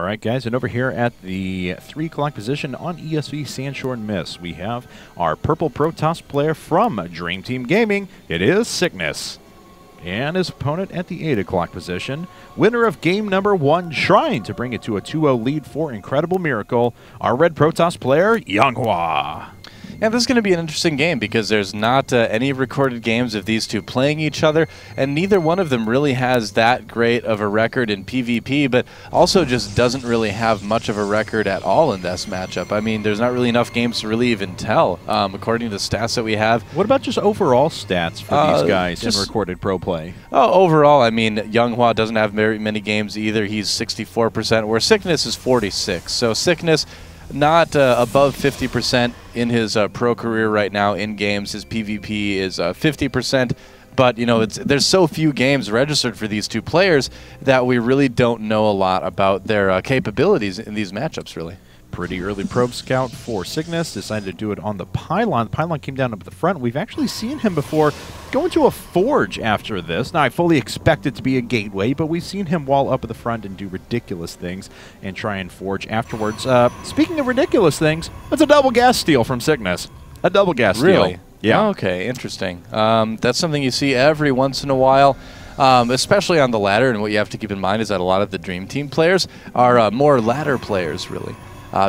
right, guys, and over here at the 3 o'clock position on ESV Sanshorn Miss, we have our purple Protoss player from Dream Team Gaming. It is Sickness. And his opponent at the 8 o'clock position, winner of game number 1, trying to bring it to a 2-0 lead for Incredible Miracle, our red Protoss player, YongHwa. Yeah, this is going to be an interesting game because there's not any recorded games of these two playing each other, and neither one of them really has that great of a record in PvP, but also just doesn't really have much of a record at all in this matchup. I mean, there's not really enough games to really even tell, according to the stats that we have. What about just overall stats for these guys in recorded pro play? Oh, overall, I mean, YongHwa doesn't have very many games either. He's 64%, where Sickness is 46%. So Sickness not above 50% in his pro career right now in games. His PvP is 50%, but you know there's so few games registered for these two players that we really don't know a lot about their capabilities in these matchups, really. Pretty early probe scout for Sickness, decided to do it on the pylon. The pylon came down up the front. We've actually seen him before go into a forge after this. Now, I fully expect it to be a gateway, but we've seen him wall up at the front and do ridiculous things and try and forge afterwards. Speaking of ridiculous things, that's a double gas steal from Sickness. A double gas steal. Really? Yeah. Okay, interesting. That's something you see every once in a while. Especially on the ladder, and what you have to keep in mind is that a lot of the Dream Team players are more ladder players, really.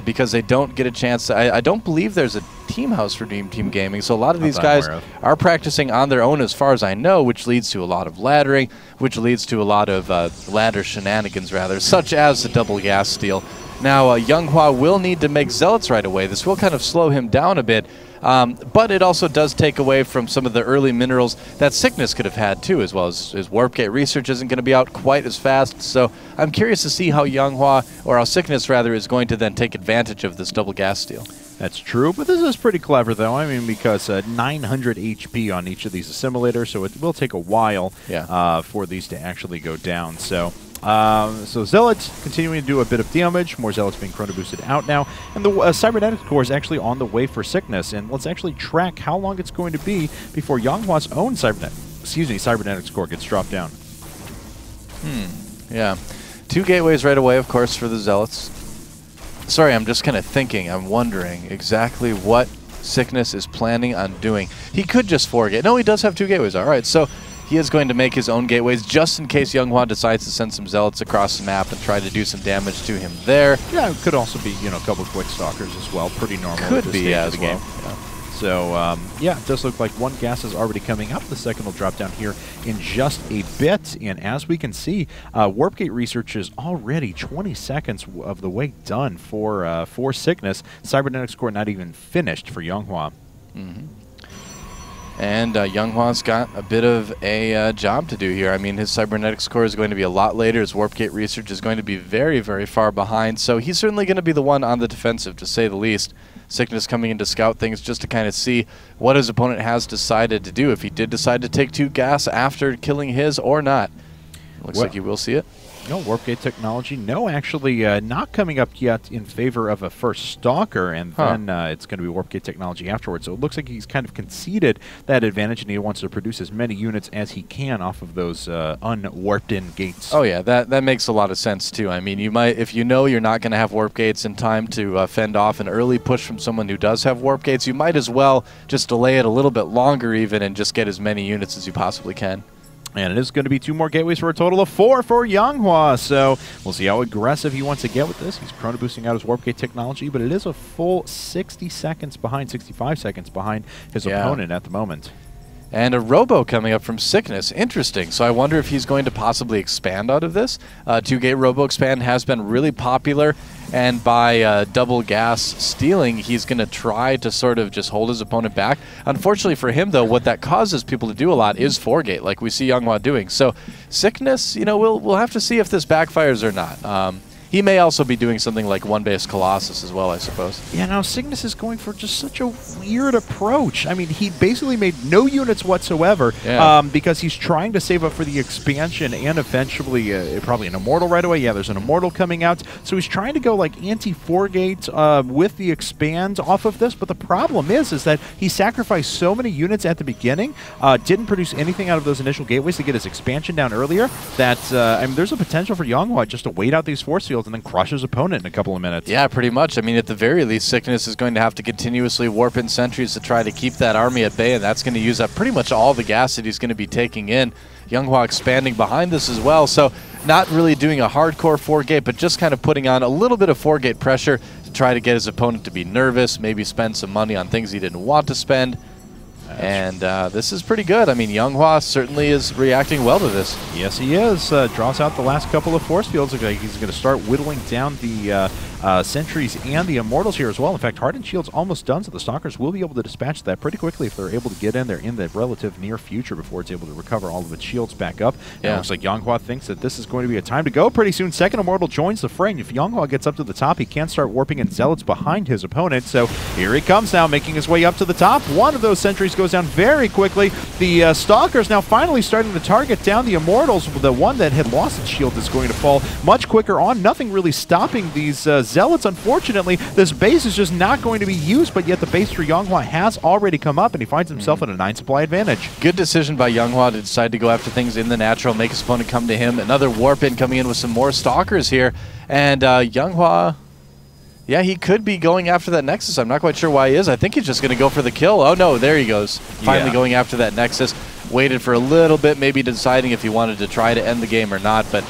Because they don't get a chance to, I don't believe there's a team house for Dream Team Gaming, so a lot of these guys are practicing on their own as far as I know, which leads to a lot of laddering, which leads to a lot of ladder shenanigans, rather, such as the double gas steal. Now, YongHwa will need to make Zealots right away. This will kind of slow him down a bit, but it also does take away from some of the early minerals that Sickness could have had too, as well as his Warp Gate research isn't going to be out quite as fast. So I'm curious to see how YongHwa, or how Sickness rather, is going to then take advantage of this double gas steal. That's true, but this is pretty clever, though. I mean, because 900 HP on each of these assimilators, so it will take a while for these to actually go down. So Zealots continuing to do a bit of damage, more Zealots being chrono boosted out now, and the Cybernetics core is actually on the way for Sickness, and let's actually track how long it's going to be before YongHwa's own Cybernetics core gets dropped down. Yeah. 2 gateways right away, of course, for the Zealots. Sorry, I'm just kind of thinking, I'm wondering exactly what Sickness is planning on doing. He could just 4-gate. No, he does have 2 gateways. All right, so he is going to make his own gateways just in case YongHwa decides to send some Zealots across the map and try to do some damage to him there. Yeah, it could also be, you know, a couple of quick stalkers as well. Pretty normal. Could be, yeah, the game. Yeah. So, yeah, it does look like 1 gas is already coming up. The second will drop down here in just a bit. And as we can see, Warp Gate research is already 20 seconds of the way done for Sickness. Cybernetics core not even finished for YongHwa. And YongHwa's got a bit of a job to do here. I mean, his Cybernetics core is going to be a lot later. His Warp Gate research is going to be very, very far behind. So he's certainly going to be the one on the defensive, to say the least. Sickness coming in to scout things just to kind of see what his opponent has decided to do, if he did decide to take 2 gas after killing his or not. Looks like you will see it. No Warp Gate technology. No, actually not coming up yet in favor of a first Stalker, and then it's going to be Warp Gate technology afterwards. So it looks like he's kind of conceded that advantage, and he wants to produce as many units as he can off of those unwarped-in gates. Oh yeah, that makes a lot of sense too. I mean, you might, if you know you're not going to have Warp Gates in time to fend off an early push from someone who does have Warp Gates, you might as well just delay it a little bit longer even and just get as many units as you possibly can. And it is going to be 2 more gateways for a total of 4 for YongHwa. So we'll see how aggressive he wants to get with this. He's chrono boosting out his Warp Gate technology, but it is a full 60 seconds behind, 65 seconds behind his opponent at the moment. And a Robo coming up from Sickness. Interesting. So I wonder if he's going to possibly expand out of this. 2-gate Robo expand has been really popular, and by double gas stealing, he's going to try to sort of just hold his opponent back. Unfortunately for him, though, what that causes people to do a lot is 4-gate, like we see YongHwa doing. So Sickness, you know, we'll have to see if this backfires or not. He may also be doing something like 1-base Colossus as well, I suppose. Yeah, now Sickness is going for just such a weird approach. I mean, he basically made no units whatsoever because he's trying to save up for the expansion and eventually probably an Immortal right away. Yeah, there's an Immortal coming out. So he's trying to go like anti-4-gate with the expand off of this, but the problem is that he sacrificed so many units at the beginning, didn't produce anything out of those initial gateways to get his expansion down earlier, that I mean, there's a potential for YongHwa just to wait out these force fields field and then crush his opponent in a couple of minutes. Yeah, pretty much. I mean, at the very least, Sickness is going to have to continuously warp in sentries to try to keep that army at bay, and that's going to use up pretty much all the gas that he's going to be taking in. YongHwa expanding behind this as well, so not really doing a hardcore 4-gate, but just kind of putting on a little bit of 4-gate pressure to try to get his opponent to be nervous, maybe spend some money on things he didn't want to spend. And this is pretty good. I mean, YongHwa certainly is reacting well to this. Yes, he is. Draws out the last couple of force fields. Looks like he's going to start whittling down the sentries and the immortals here as well. In fact, Hardened Shield's almost done, so the Stalkers will be able to dispatch that pretty quickly if they're able to get in there in the relative near future before it's able to recover all of its shields back up. Yeah. It looks like YongHwa thinks that this is going to be a time to go pretty soon. Second immortal joins the fray. If YongHwa gets up to the top, he can start warping in Zealots behind his opponent. So here he comes now, making his way up to the top. One of those sentries goes down very quickly. The Stalkers now finally starting to target down the immortals. The one that had lost its shield is going to fall much quicker on. Nothing really stopping these Zealots. Unfortunately, this base is just not going to be used, but yet the base for YongHwa has already come up, and he finds himself at a 9 supply advantage. Good decision by YongHwa to decide to go after things in the natural, make his opponent come to him. Another warp in coming in with some more Stalkers here, and YongHwa, yeah, he could be going after that Nexus. I'm not quite sure why he is. I think he's just going to go for the kill. Oh, no, there he goes. Finally going after that Nexus. Waited for a little bit, maybe deciding if he wanted to try to end the game or not, but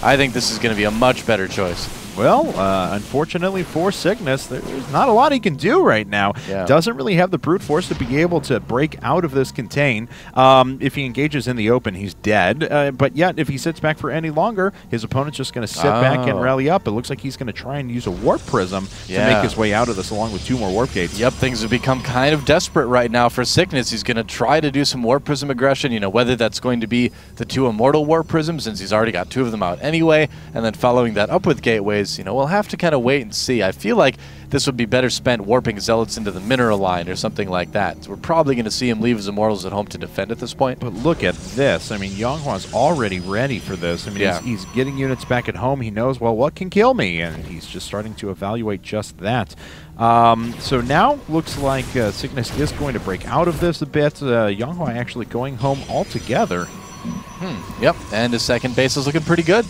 I think this is going to be a much better choice. Well, unfortunately for Sickness, there's not a lot he can do right now. Yeah. Doesn't really have the brute force to be able to break out of this contain. If he engages in the open, he's dead. But yet, if he sits back for any longer, his opponent's just going to sit back and rally up. It looks like he's going to try and use a warp prism to make his way out of this, along with 2 more warp gates. Yep, things have become kind of desperate right now for Sickness. He's going to try to do some warp prism aggression, you know, whether that's going to be the 2 immortal warp prisms, since he's already got 2 of them out anyway, and then following that up with gateways. You know, we'll have to kind of wait and see. I feel like this would be better spent warping Zealots into the mineral line or something like that. So we're probably going to see him leave his immortals at home to defend at this point. But look at this. I mean, YongHwa's already ready for this. I mean, he's getting units back at home. He knows, well, what can kill me? And he's just starting to evaluate just that. So now looks like Sickness is going to break out of this a bit. YongHwa actually going home altogether. Yep, and his second base is looking pretty good.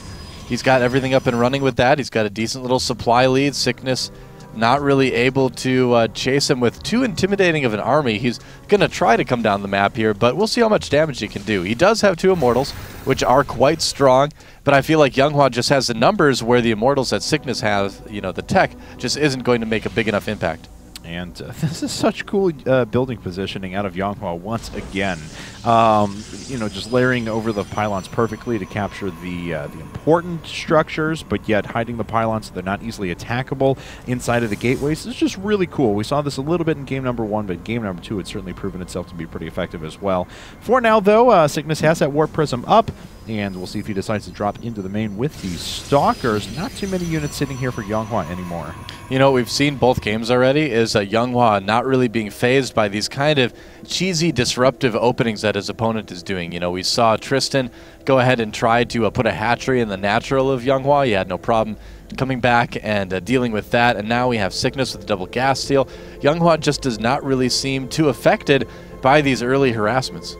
He's got everything up and running with that. He's got a decent little supply lead. Sickness not really able to chase him with too intimidating of an army. He's going to try to come down the map here, but we'll see how much damage he can do. He does have 2 immortals, which are quite strong, but I feel like YongHwa just has the numbers where the immortals that Sickness has, you know, the tech, just isn't going to make a big enough impact. And this is such cool building positioning out of YongHwa once again. You know, just layering over the pylons perfectly to capture the important structures, but yet hiding the pylons so they're not easily attackable inside of the gateways. It's just really cool. We saw this a little bit in game number 1, but game number 2 it's certainly proven itself to be pretty effective as well. For now, though, Sickness has that warp prism up, and we'll see if he decides to drop into the main with these Stalkers. Not too many units sitting here for YongHwa anymore. You know, we've seen both games already, is YongHwa not really being phased by these kind of cheesy, disruptive openings that his opponent is doing. You know, we saw Tristan go ahead and try to put a hatchery in the natural of YongHwa. He had no problem coming back and dealing with that, and now we have Sickness with the double gas steal. YongHwa just does not really seem too affected by these early harassments.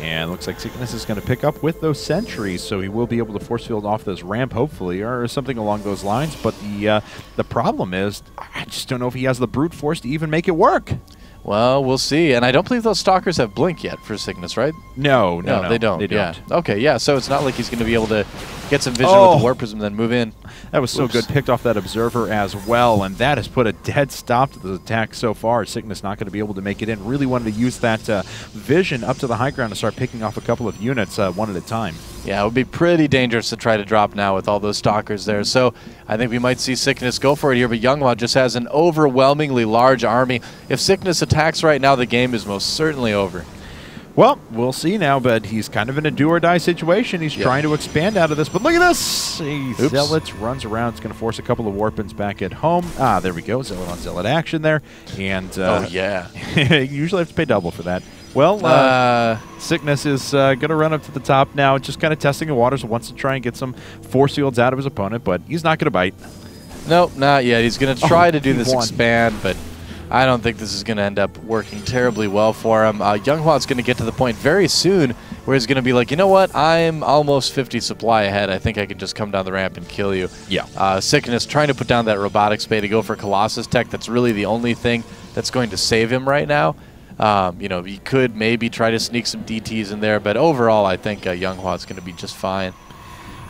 And looks like Sickness is going to pick up with those sentries, so he will be able to force field off this ramp, hopefully, or something along those lines. But the problem is, I just don't know if he has the brute force to even make it work. Well, we'll see. And I don't believe those Stalkers have Blink yet for Sickness, right? No, they don't. They don't. Yeah. Okay, yeah, so it's not like he's going to be able to get some vision with the Warp Prism and then move in. That was so good. Picked off that Observer as well, and that has put a dead stop to the attack so far. Sickness not going to be able to make it in. Really wanted to use that vision up to the high ground to start picking off a couple of units one at a time. Yeah, it would be pretty dangerous to try to drop now with all those Stalkers there. So I think we might see Sickness go for it here, but YongHwa just has an overwhelmingly large army. If Sickness attacks right now, the game is most certainly over. Well, we'll see now, but he's kind of in a do-or-die situation. He's trying to expand out of this, but look at this! Zealot runs around. It's going to force a couple of Warpins back at home. Ah, there we go. Zealot on Zealot action there. And oh, yeah. You usually have to pay double for that. Well, Sickness is going to run up to the top now, just kind of testing the waters. Wants to try and get some force fields out of his opponent, but he's not going to bite. Nope, not yet. He's going to try to do this expand, but I don't think this is going to end up working terribly well for him. YongHwa is going to get to the point very soon where he's going to be like, you know what, I'm almost 50 supply ahead. I think I can just come down the ramp and kill you. Yeah. Sickness trying to put down that robotics bay to go for Colossus tech. That's really the only thing that's going to save him right now. You know, he could maybe try to sneak some DTs in there, but overall, I think YongHwa is going to be just fine.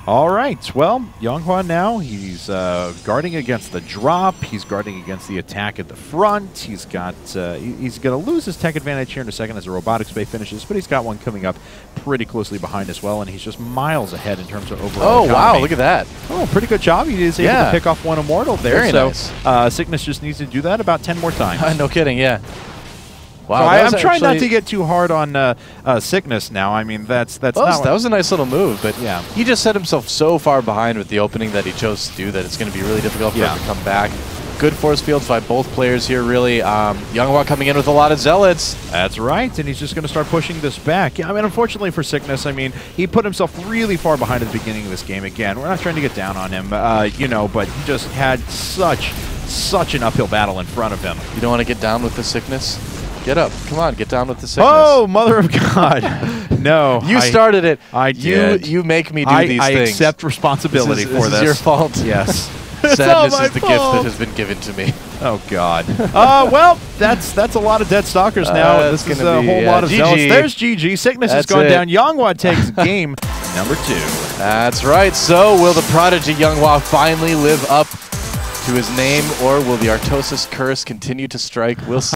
All right. Well, YongHwa now, he's guarding against the drop. He's guarding against the attack at the front. He's got he's going to lose his tech advantage here in a second as the robotics bay finishes, but he's got one coming up pretty closely behind as well, and he's just miles ahead in terms of overall economy. Wow, look at that. Oh, pretty good job. He is able to pick off one Immortal there. Very nice. Sickness just needs to do that about 10 more times. No kidding, yeah. Wow, so I'm trying not to get too hard on Sickness now. I mean, that was a nice little move, but yeah, he just set himself so far behind with the opening that he chose to do that it's going to be really difficult for him to come back. Good force fields by both players here, really. YongHwa coming in with a lot of Zealots. That's right, and he's just going to start pushing this back. Yeah, I mean, unfortunately for Sickness, I mean, he put himself really far behind at the beginning of this game. Again, we're not trying to get down on him, you know, but he just had such an uphill battle in front of him. You don't want to get down with the Sickness? Get up. Come on, get down with the Sickness. Oh, mother of God. No. You started it. I did. You make me do these things. I accept responsibility for this. This is your fault. Yes. Sadness is the gift that has been given to me. Oh, God. Well, that's a lot of dead Stalkers now. This is a whole lot of Zealots. There's GG. Sickness has gone down. YongHwa takes game number 2. That's right. So will the prodigy YongHwa finally live up to his name, or will the Artosis curse continue to strike? We'll see.